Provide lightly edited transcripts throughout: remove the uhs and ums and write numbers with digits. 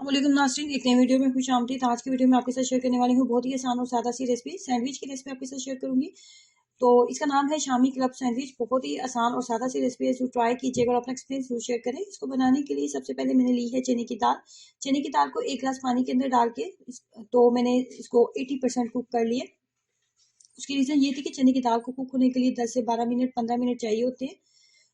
वालेकुम नाज़रीन, एक नई वीडियो में खुश आमदीद। आज की वीडियो में आपके साथ शेयर करने वाली हूँ बहुत ही आसान और सादा सी रेसिपी, सैंडविच की रेसिपी आपके साथ शेयर करूंगी। तो इसका नाम है शामी क्लब सैंडविच। बहुत ही आसान और सादा सी रेसिपी है, जो ट्राई कीजिएगा और अपना एक्सपीरियंस जरूर शेयर करें। इसको बनाने के लिए सबसे पहले मैंने ली है चने की दाल। चने की दाल को 1 गिलास पानी के अंदर डाल के तो मैंने इसको 80% कुक कर लिया। उसकी रीज़न ये थी कि चने की दाल को कुक होने के लिए 10 से 12 मिनट 15 मिनट चाहिए होते हैं।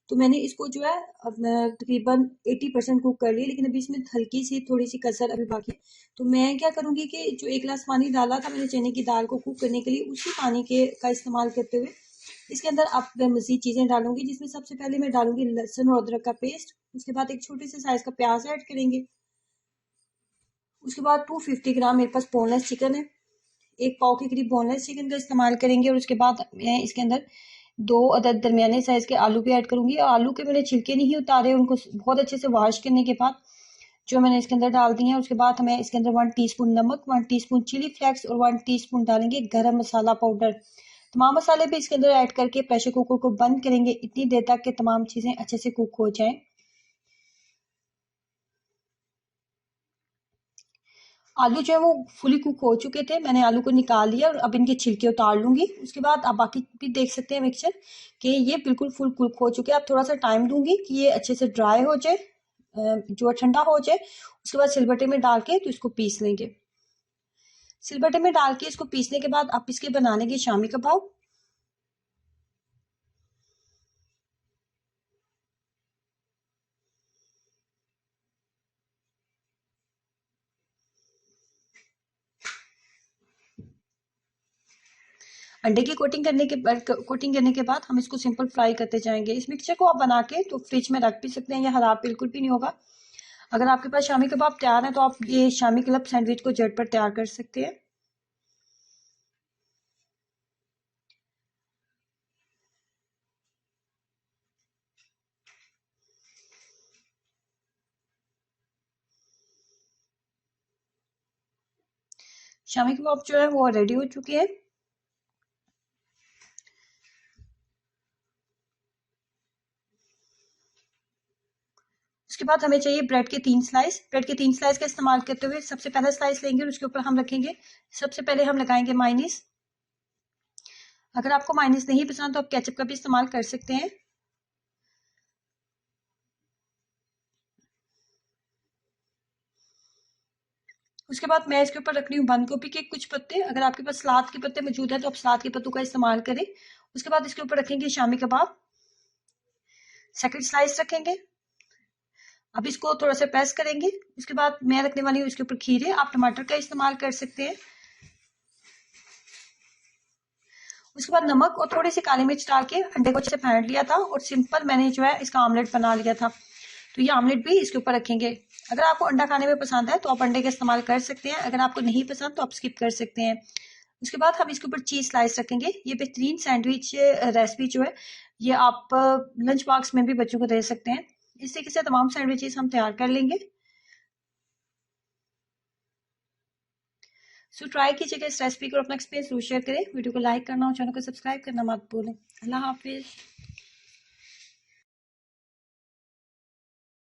तो मैंने इसको जो है तकरीबन 80% कुक कर लिया, लेकिन अभी इसमें हल्की सी थोड़ी सी कसर अभी बाकी है। तो मैं क्या करूंगी कि जो 1 गिलास पानी डाला था मैंने चने की दाल को कुक करने के लिए, उसी पानी के का इस्तेमाल करते हुए इसके अंदर अब मैं मजीद चीजें डालूंगी, जिसमें सबसे पहले मैं डालूंगी लहसुन और अदरक का पेस्ट। उसके बाद एक छोटे से साइज का प्याज ऐड करेंगे। उसके बाद 250 ग्राम मेरे पास बोनलेस चिकन है, 1 पाव के करीब बोनलेस चिकन का इस्तेमाल करेंगे। और उसके बाद मैं इसके अंदर 2 अदद दरमियाने साइज के आलू भी ऐड करूंगी। और आलू के मैंने छिलके नहीं उतारे, उनको बहुत अच्छे से वॉश करने के बाद जो मैंने इसके अंदर डाल दी है। उसके बाद हमें इसके अंदर 1 टीस्पून नमक, 1 टीस्पून चिली फ्लेक्स और 1 टीस्पून डालेंगे गरम मसाला पाउडर। तमाम मसाले भी इसके अंदर ऐड करके प्रेशर कुकर को बंद करेंगे इतनी देर तक कि तमाम चीजें अच्छे से कुक हो जाएं। आलू जो है वो फुली कुक हो चुके थे, मैंने आलू को निकाल लिया और अब इनके छिलके उतार लूंगी। उसके बाद आप बाकी भी देख सकते हैं मिक्सचर कि ये बिल्कुल फुल कुक हो चुके हैं। अब थोड़ा सा टाइम दूंगी कि ये अच्छे से ड्राई हो जाए, जो ठंडा हो जाए। उसके बाद सिलबट्टे में डाल के तो इसको पीस लेंगे। सिलबट्टे में डाल के इसको पीसने के बाद आप इसके बनाने के शामी कबाब। अंडे की कोटिंग करने के बाद हम इसको सिंपल फ्राई करते जाएंगे। इस मिक्सचर को आप बना के तो फ्रिज में रख भी सकते हैं, यह खराब बिल्कुल भी नहीं होगा। अगर आपके पास शामी कबाब तैयार है तो आप ये शामी क्लब सैंडविच को झटपट तैयार कर सकते हैं। शामी कबाब जो है वो रेडी हो चुके हैं। उसके बाद हमें चाहिए ब्रेड के 3 स्लाइस। ब्रेड के 3 स्लाइस का इस्तेमाल करते हुए सबसे पहला स्लाइस लेंगे और उसके ऊपर हम रखेंगे, सबसे पहले हम लगाएंगे माइनीस। अगर आपको माइनीस नहीं पसंद तो आप केचप का भी इस्तेमाल कर सकते हैं। उसके बाद मैं इसके ऊपर रख रही हूँ बंद गोभी के कुछ पत्ते। अगर आपके पास सलाद के पत्ते मौजूद है तो आप सलाद के पत्तों का इस्तेमाल करें। उसके बाद इसके ऊपर रखेंगे शामी कबाब, सेकंड स्लाइस रखेंगे। अब इसको थोड़ा सा प्रेस करेंगे। उसके बाद मैं रखने वाली हूँ इसके ऊपर खीरे, आप टमाटर का इस्तेमाल कर सकते हैं। उसके बाद नमक और थोड़ी सी काली मिर्च डाल के अंडे को अच्छे से फेंट लिया था और सिंपल मैंने जो है इसका ऑमलेट बना लिया था। तो ये ऑमलेट भी इसके ऊपर रखेंगे। अगर आपको अंडा खाने में पसंद है तो आप अंडे का इस्तेमाल कर सकते हैं, अगर आपको नहीं पसंद तो आप स्किप कर सकते हैं। उसके बाद हम इसके ऊपर चीज स्लाइस रखेंगे। ये बेहतरीन सैंडविच रेसिपी जो है ये आप लंच बॉक्स में भी बच्चों को दे सकते हैं। इस तरीके से तमाम सैंडविचेस हम तैयार कर लेंगे। सो ट्राई कीजिएगा इस रेसिपी को, अपना एक्सपीरियंस जरूर शेयर करें। वीडियो को लाइक करना और चैनल को सब्सक्राइब करना मत भूलें। अल्लाह हाफिज।